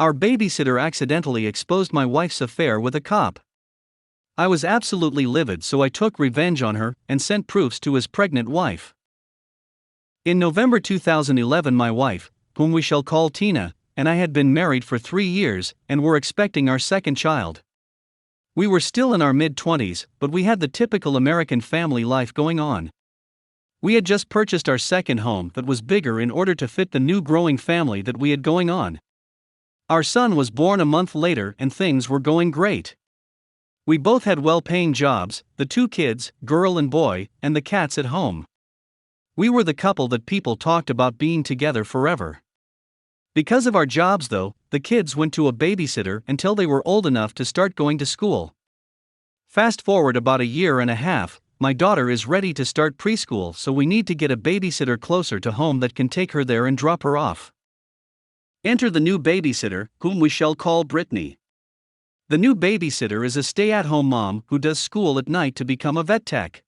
Our babysitter accidentally exposed my wife's affair with a cop. I was absolutely livid, so I took revenge on her and sent proofs to his pregnant wife. In November 2011, my wife, whom we shall call Tina, and I had been married for 3 years and were expecting our second child. We were still in our mid-20s, but we had the typical American family life going on. We had just purchased our second home that was bigger in order to fit the new growing family that we had going on. Our son was born a month later and things were going great. We both had well-paying jobs, the 2 kids, girl and boy, and the cats at home. We were the couple that people talked about being together forever. Because of our jobs though, the kids went to a babysitter until they were old enough to start going to school. Fast forward about a year and a half, my daughter is ready to start preschool, so we need to get a babysitter closer to home that can take her there and drop her off. Enter the new babysitter, whom we shall call Brittany. The new babysitter is a stay-at-home mom who does school at night to become a vet tech.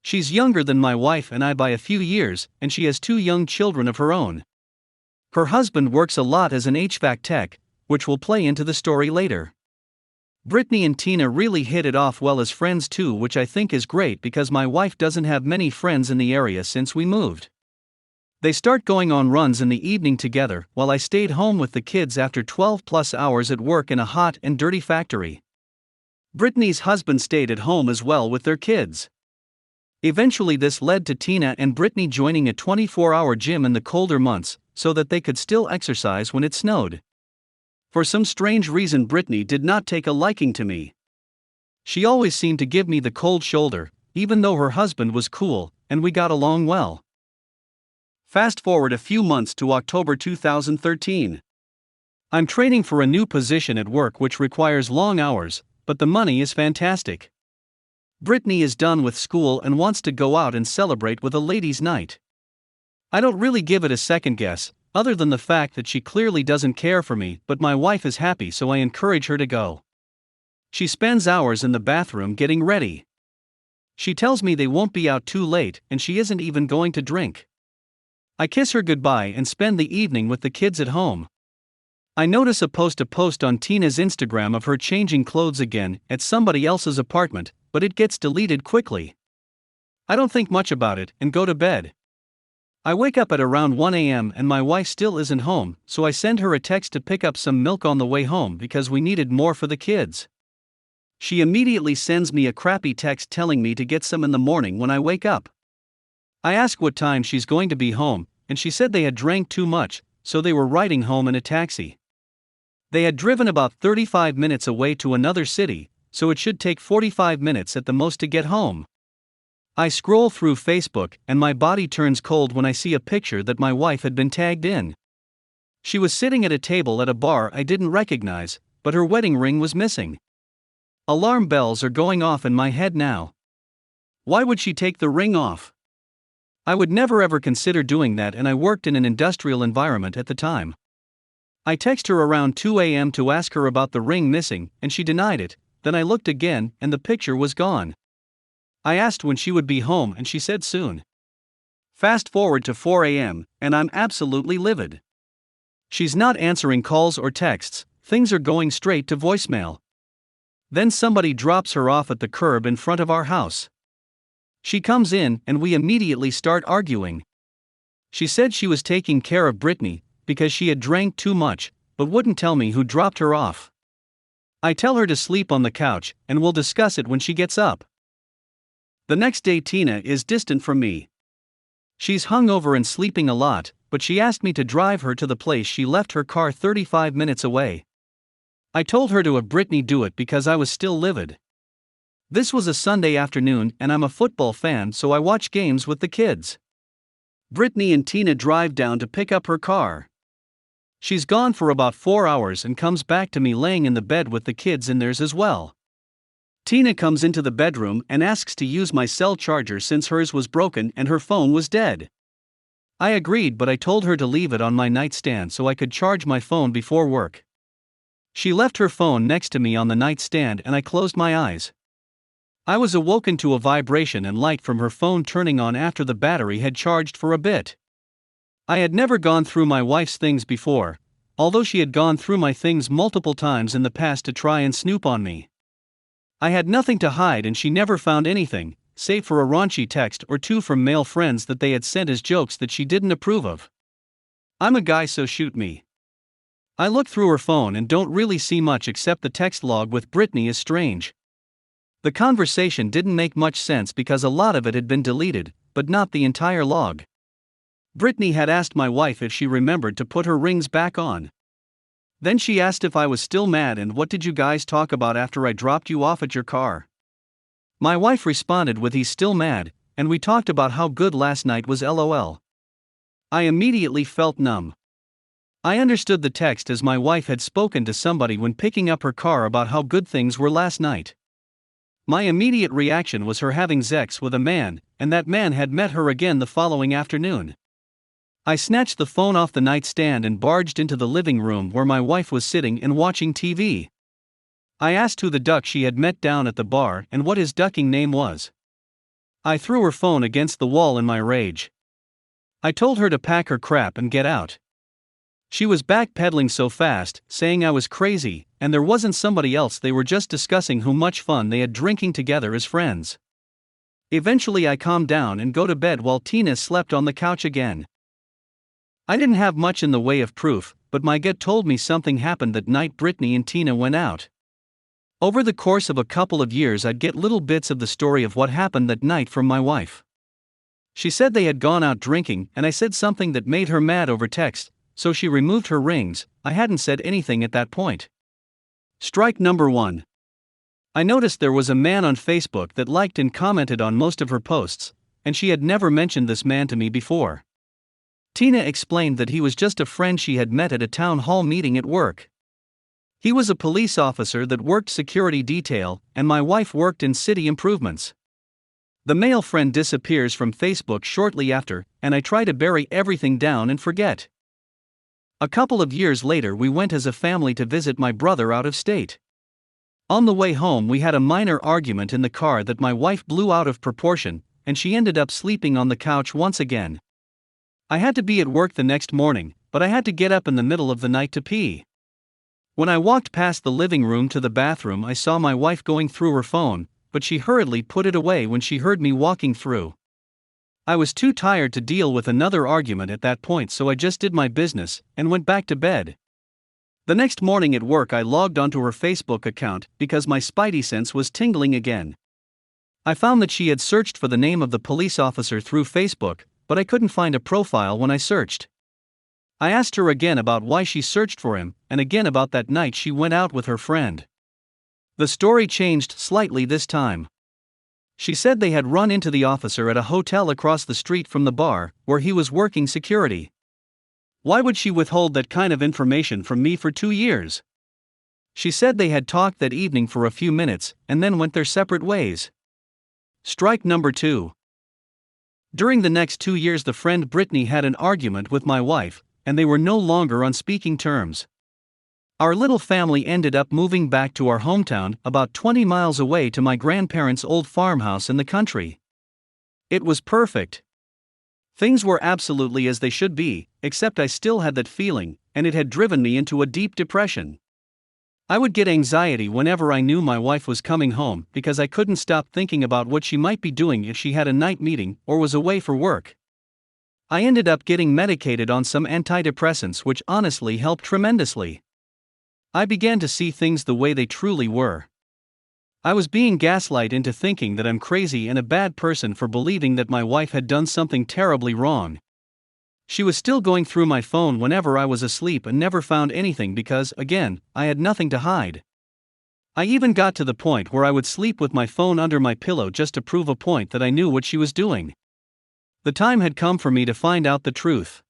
She's younger than my wife and I by a few years, and she has 2 young children of her own. Her husband works a lot as an HVAC tech, which will play into the story later. Brittany and Tina really hit it off well as friends too, which I think is great because my wife doesn't have many friends in the area since we moved. They start going on runs in the evening together while I stayed home with the kids after 12+ hours at work in a hot and dirty factory. Brittany's husband stayed at home as well with their kids. Eventually this led to Tina and Brittany joining a 24-hour gym in the colder months, so that they could still exercise when it snowed. For some strange reason Brittany did not take a liking to me. She always seemed to give me the cold shoulder, even though her husband was cool, and we got along well. Fast forward a few months to October 2013. I'm training for a new position at work which requires long hours, but the money is fantastic. Brittany is done with school and wants to go out and celebrate with a ladies' night. I don't really give it a second guess, other than the fact that she clearly doesn't care for me, but my wife is happy, so I encourage her to go. She spends hours in the bathroom getting ready. She tells me they won't be out too late and she isn't even going to drink. I kiss her goodbye and spend the evening with the kids at home. I notice a post on Tina's Instagram of her changing clothes again at somebody else's apartment, but it gets deleted quickly. I don't think much about it and go to bed. I wake up at around 1 a.m. and my wife still isn't home, so I send her a text to pick up some milk on the way home because we needed more for the kids. She immediately sends me a crappy text telling me to get some in the morning when I wake up. I ask what time she's going to be home, and she said they had drank too much, so they were riding home in a taxi. They had driven about 35 minutes away to another city, so it should take 45 minutes at the most to get home. I scroll through Facebook and my body turns cold when I see a picture that my wife had been tagged in. She was sitting at a table at a bar I didn't recognize, but her wedding ring was missing. Alarm bells are going off in my head now. Why would she take the ring off? I would never ever consider doing that, and I worked in an industrial environment at the time. I text her around 2 a.m. to ask her about the ring missing, and she denied it. Then I looked again and the picture was gone. I asked when she would be home and she said soon. Fast forward to 4 a.m., and I'm absolutely livid. She's not answering calls or texts, things are going straight to voicemail. Then somebody drops her off at the curb in front of our house. She comes in and we immediately start arguing. She said she was taking care of Brittany because she had drank too much, but wouldn't tell me who dropped her off. I tell her to sleep on the couch and we'll discuss it when she gets up. The next day Tina is distant from me. She's hungover and sleeping a lot, but she asked me to drive her to the place she left her car 35 minutes away. I told her to have Brittany do it because I was still livid. This was a Sunday afternoon and I'm a football fan, so I watch games with the kids. Brittany and Tina drive down to pick up her car. She's gone for about 4 hours and comes back to me laying in the bed with the kids in theirs as well. Tina comes into the bedroom and asks to use my cell charger since hers was broken and her phone was dead. I agreed, but I told her to leave it on my nightstand so I could charge my phone before work. She left her phone next to me on the nightstand and I closed my eyes. I was awoken to a vibration and light from her phone turning on after the battery had charged for a bit. I had never gone through my wife's things before, although she had gone through my things multiple times in the past to try and snoop on me. I had nothing to hide and she never found anything, save for a raunchy text or two from male friends that they had sent as jokes that she didn't approve of. I'm a guy, so shoot me. I look through her phone and don't really see much except the text log with Brittany is strange. The conversation didn't make much sense because a lot of it had been deleted, but not the entire log. Brittany had asked my wife if she remembered to put her rings back on. Then she asked if I was still mad and what did you guys talk about after I dropped you off at your car. My wife responded with he's still mad, and we talked about how good last night was lol. I immediately felt numb. I understood the text as my wife had spoken to somebody when picking up her car about how good things were last night. My immediate reaction was her having sex with a man, and that man had met her again the following afternoon. I snatched the phone off the nightstand and barged into the living room where my wife was sitting and watching TV. I asked who the duck she had met down at the bar and what his ducking name was. I threw her phone against the wall in my rage. I told her to pack her crap and get out. She was backpedaling so fast, saying I was crazy, and there wasn't somebody else, they were just discussing how much fun they had drinking together as friends. Eventually I calmed down and go to bed while Tina slept on the couch again. I didn't have much in the way of proof, but my gut told me something happened that night Brittany and Tina went out. Over the course of a couple of years I'd get little bits of the story of what happened that night from my wife. She said they had gone out drinking and I said something that made her mad over text, so she removed her rings. I hadn't said anything at that point. Strike number 1. I noticed there was a man on Facebook that liked and commented on most of her posts, and she had never mentioned this man to me before. Tina explained that he was just a friend she had met at a town hall meeting at work. He was a police officer that worked security detail, and my wife worked in city improvements. The male friend disappears from Facebook shortly after, and I try to bury everything down and forget. A couple of years later we went as a family to visit my brother out of state. On the way home we had a minor argument in the car that my wife blew out of proportion, and she ended up sleeping on the couch once again. I had to be at work the next morning, but I had to get up in the middle of the night to pee. When I walked past the living room to the bathroom I saw my wife going through her phone, but she hurriedly put it away when she heard me walking through. I was too tired to deal with another argument at that point, so I just did my business and went back to bed. The next morning at work I logged onto her Facebook account because my spidey sense was tingling again. I found that she had searched for the name of the police officer through Facebook, but I couldn't find a profile when I searched. I asked her again about why she searched for him, and again about that night she went out with her friend. The story changed slightly this time. She said they had run into the officer at a hotel across the street from the bar, where he was working security. Why would she withhold that kind of information from me for 2 years? She said they had talked that evening for a few minutes, and then went their separate ways. Strike number 2. During the next 2 years the friend Brittany had an argument with my wife, and they were no longer on speaking terms. Our little family ended up moving back to our hometown about 20 miles away to my grandparents' old farmhouse in the country. It was perfect. Things were absolutely as they should be, except I still had that feeling, and it had driven me into a deep depression. I would get anxiety whenever I knew my wife was coming home because I couldn't stop thinking about what she might be doing if she had a night meeting or was away for work. I ended up getting medicated on some antidepressants, which honestly helped tremendously. I began to see things the way they truly were. I was being gaslighted into thinking that I'm crazy and a bad person for believing that my wife had done something terribly wrong. She was still going through my phone whenever I was asleep and never found anything because, again, I had nothing to hide. I even got to the point where I would sleep with my phone under my pillow just to prove a point that I knew what she was doing. The time had come for me to find out the truth.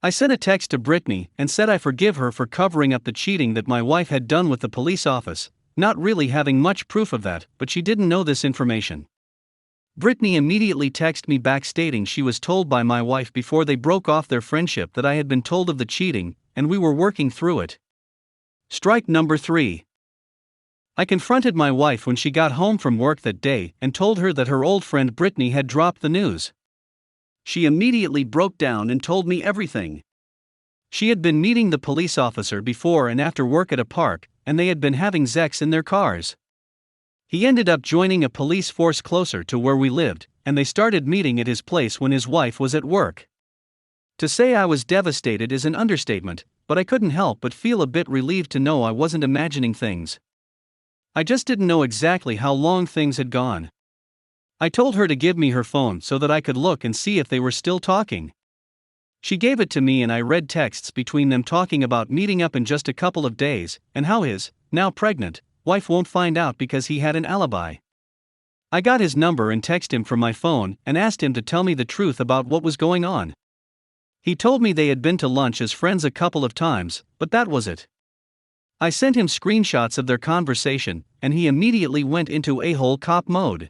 I sent a text to Brittany and said I forgive her for covering up the cheating that my wife had done with the police office, not really having much proof of that, but she didn't know this information. Brittany immediately texted me back stating she was told by my wife before they broke off their friendship that I had been told of the cheating, and we were working through it. Strike number 3. I confronted my wife when she got home from work that day and told her that her old friend Brittany had dropped the news. She immediately broke down and told me everything. She had been meeting the police officer before and after work at a park, and they had been having sex in their cars. He ended up joining a police force closer to where we lived, and they started meeting at his place when his wife was at work. To say I was devastated is an understatement, but I couldn't help but feel a bit relieved to know I wasn't imagining things. I just didn't know exactly how long things had gone. I told her to give me her phone so that I could look and see if they were still talking. She gave it to me and I read texts between them talking about meeting up in just a couple of days, and how his, now pregnant, wife won't find out because he had an alibi. I got his number and texted him from my phone and asked him to tell me the truth about what was going on. He told me they had been to lunch as friends a couple of times, but that was it. I sent him screenshots of their conversation, and he immediately went into a-hole cop mode.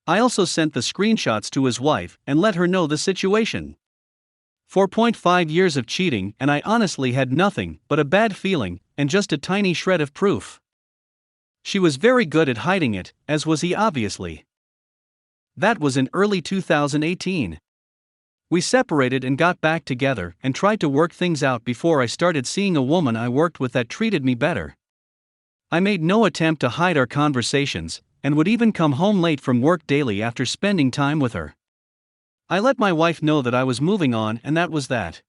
I also sent the screenshots to his wife and let her know the situation. 4.5 years of cheating, and I honestly had nothing but a bad feeling and just a tiny shred of proof. She was very good at hiding it, as was he obviously. That was in early 2018. We separated and got back together and tried to work things out before I started seeing a woman I worked with that treated me better. I made no attempt to hide our conversations, and would even come home late from work daily after spending time with her. I let my wife know that I was moving on, and that was that.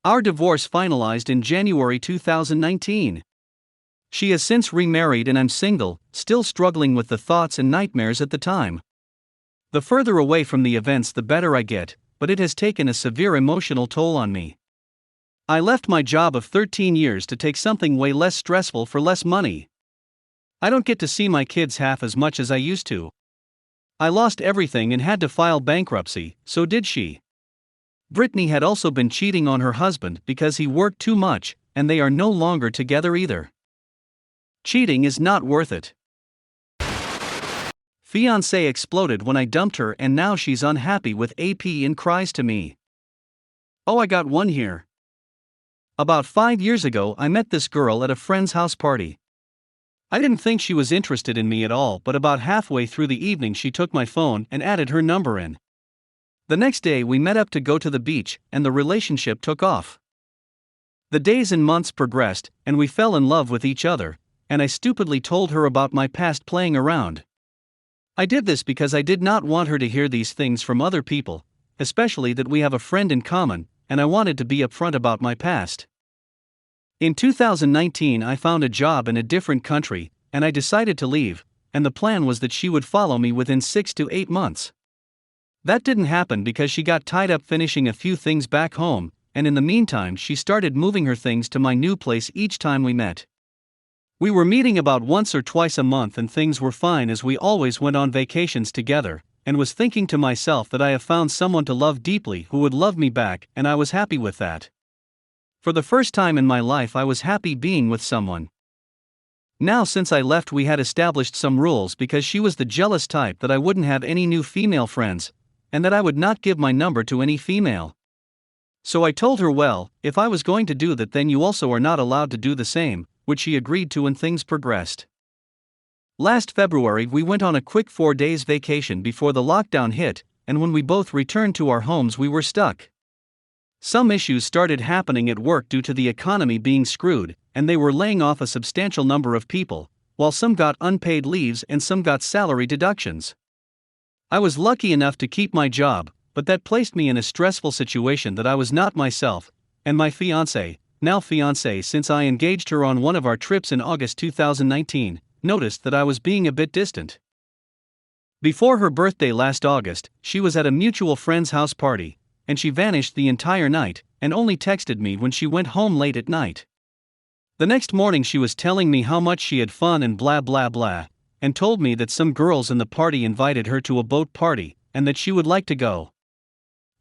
Our divorce finalized in January 2019. She has since remarried and I'm single, still struggling with the thoughts and nightmares at the time. The further away from the events the better I get, but it has taken a severe emotional toll on me. I left my job of 13 years to take something way less stressful for less money. I don't get to see my kids half as much as I used to. I lost everything and had to file bankruptcy, so did she. Brittany had also been cheating on her husband because he worked too much, and they are no longer together either. Cheating is not worth it. Fiancee exploded when I dumped her and now she's unhappy with AP and cries to me. Oh, I got one here. About 5 years ago I met this girl at a friend's house party. I didn't think she was interested in me at all, but about halfway through the evening she took my phone and added her number in. The next day we met up to go to the beach, and the relationship took off. The days and months progressed, and we fell in love with each other, and I stupidly told her about my past playing around. I did this because I did not want her to hear these things from other people, especially that we have a friend in common, and I wanted to be upfront about my past. In 2019 I found a job in a different country, and I decided to leave, and the plan was that she would follow me within 6 to 8 months. That didn't happen because she got tied up finishing a few things back home, and in the meantime she started moving her things to my new place each time we met. We were meeting about once or twice a month and things were fine as we always went on vacations together, and was thinking to myself that I have found someone to love deeply who would love me back, and I was happy with that. For the first time in my life I was happy being with someone. Now since I left we had established some rules because she was the jealous type that I wouldn't have any new female friends, and that I would not give my number to any female. So I told her, well, if I was going to do that then you also are not allowed to do the same, which she agreed to and things progressed. Last February we went on a quick 4 days vacation before the lockdown hit, and when we both returned to our homes we were stuck. Some issues started happening at work due to the economy being screwed, and they were laying off a substantial number of people, while some got unpaid leaves and some got salary deductions. I was lucky enough to keep my job, but that placed me in a stressful situation that I was not myself, and my fiancée, now fiancée since I engaged her on one of our trips in August 2019, noticed that I was being a bit distant. Before her birthday last August, she was at a mutual friend's house party, and she vanished the entire night, and only texted me when she went home late at night. The next morning she was telling me how much she had fun and blah blah blah, and told me that some girls in the party invited her to a boat party, and that she would like to go.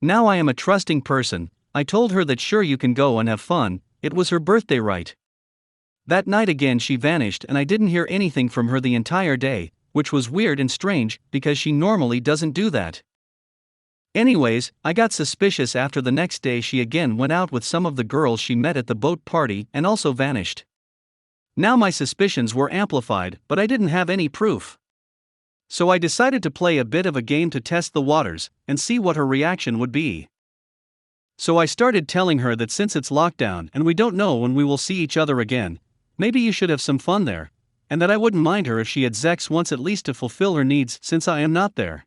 Now I am a trusting person, I told her that sure you can go and have fun, it was her birthday right. That night again she vanished and I didn't hear anything from her the entire day, which was weird and strange, because she normally doesn't do that. Anyways, I got suspicious after the next day she again went out with some of the girls she met at the boat party and also vanished. Now my suspicions were amplified, but I didn't have any proof. So I decided to play a bit of a game to test the waters and see what her reaction would be. So I started telling her that since it's lockdown and we don't know when we will see each other again, maybe you should have some fun there, and that I wouldn't mind her if she had sex once at least to fulfill her needs since I am not there.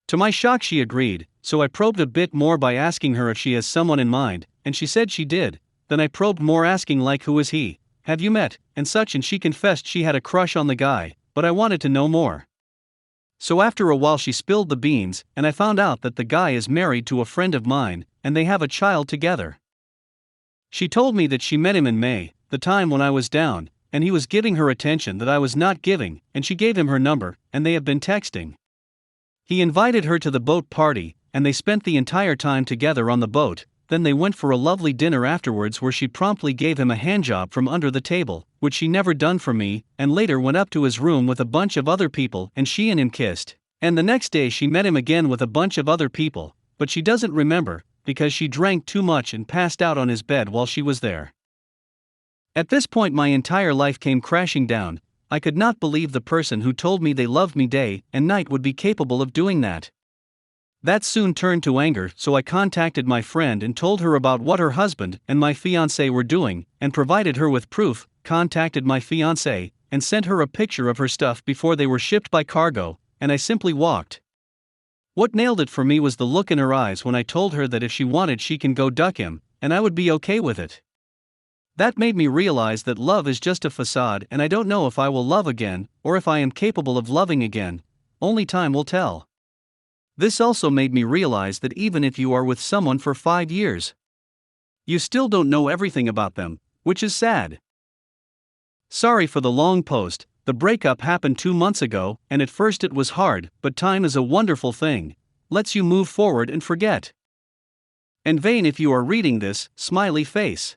To my shock, she agreed, so I probed a bit more by asking her if she has someone in mind, and she said she did. Then I probed more, asking like, who is he, have you met, and such, and she confessed she had a crush on the guy, but I wanted to know more. So after a while she spilled the beans, and I found out that the guy is married to a friend of mine, and they have a child together. She told me that she met him in May, the time when I was down, and he was giving her attention that I was not giving, and she gave him her number, and they have been texting. He invited her to the boat party, and they spent the entire time together on the boat. Then they went for a lovely dinner afterwards where she promptly gave him a handjob from under the table, which she never done for me, and later went up to his room with a bunch of other people and she and him kissed. And the next day she met him again with a bunch of other people, but she doesn't remember, because she drank too much and passed out on his bed while she was there. At this point my entire life came crashing down. I could not believe the person who told me they loved me day and night would be capable of doing that. That soon turned to anger, so I contacted my friend and told her about what her husband and my fiancé were doing, and provided her with proof, contacted my fiancé, and sent her a picture of her stuff before they were shipped by cargo, and I simply walked. What nailed it for me was the look in her eyes when I told her that if she wanted she can go duck him, and I would be okay with it. That made me realize that love is just a facade, and I don't know if I will love again, or if I am capable of loving again. Only time will tell. This also made me realize that even if you are with someone for 5 years, you still don't know everything about them, which is sad. Sorry for the long post. The breakup happened 2 months ago, and at first it was hard, but time is a wonderful thing. Lets you move forward and forget. And Vane, if you are reading this, smiley face.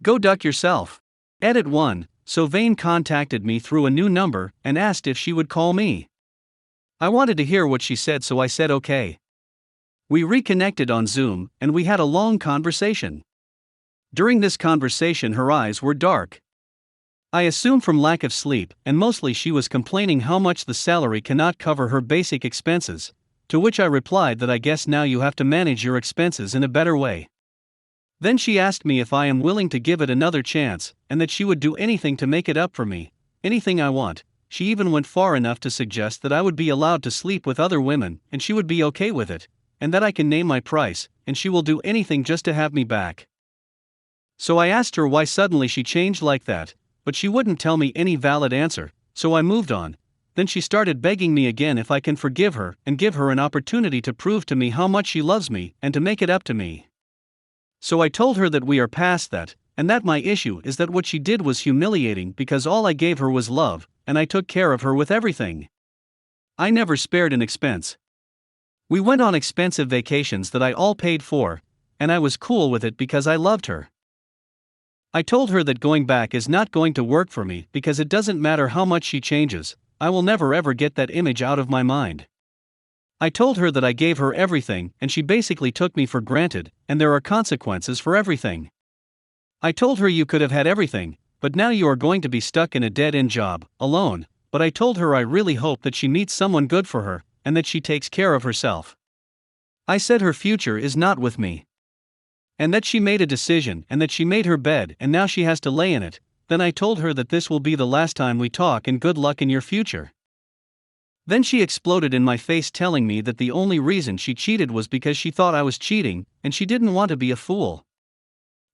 Go duck yourself. Edit 1. So Vane contacted me through a new number and asked if she would call me. I wanted to hear what she said, so I said okay. We reconnected on Zoom, and we had a long conversation. During this conversation her eyes were dark. I assume from lack of sleep, and mostly she was complaining how much the salary cannot cover her basic expenses, to which I replied that I guess now you have to manage your expenses in a better way. Then she asked me if I am willing to give it another chance, and that she would do anything to make it up for me, anything I want. She even went far enough to suggest that I would be allowed to sleep with other women, and she would be okay with it, and that I can name my price, and she will do anything just to have me back. So I asked her why suddenly she changed like that, but she wouldn't tell me any valid answer, so I moved on. Then she started begging me again if I can forgive her and give her an opportunity to prove to me how much she loves me and to make it up to me. So I told her that we are past that, and that my issue is that what she did was humiliating because all I gave her was love, and I took care of her with everything. I never spared an expense. We went on expensive vacations that I all paid for, and I was cool with it because I loved her. I told her that going back is not going to work for me because it doesn't matter how much she changes, I will never ever get that image out of my mind. I told her that I gave her everything and she basically took me for granted, and there are consequences for everything. I told her you could have had everything, but now you are going to be stuck in a dead-end job, alone, but I told her I really hope that she meets someone good for her, and that she takes care of herself. I said her future is not with me. And that she made a decision and that she made her bed and now she has to lay in it. Then I told her that this will be the last time we talk and good luck in your future. Then she exploded in my face telling me that the only reason she cheated was because she thought I was cheating, and she didn't want to be a fool.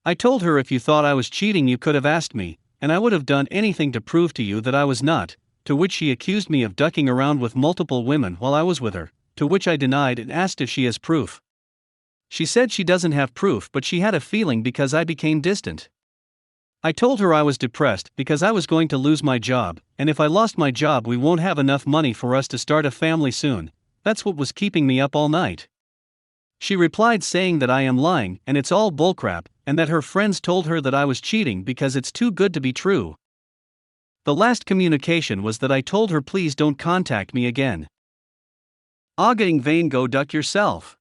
I told her if you thought I was cheating you could have asked me, and I would have done anything to prove to you that I was not, to which she accused me of ducking around with multiple women while I was with her, to which I denied and asked if she has proof. She said she doesn't have proof, but she had a feeling because I became distant. I told her I was depressed because I was going to lose my job, and if I lost my job we won't have enough money for us to start a family soon. That's what was keeping me up all night. She replied saying that I am lying and it's all bullcrap, and that her friends told her that I was cheating because it's too good to be true. The last communication was that I told her please don't contact me again. Again Vane, go duck yourself.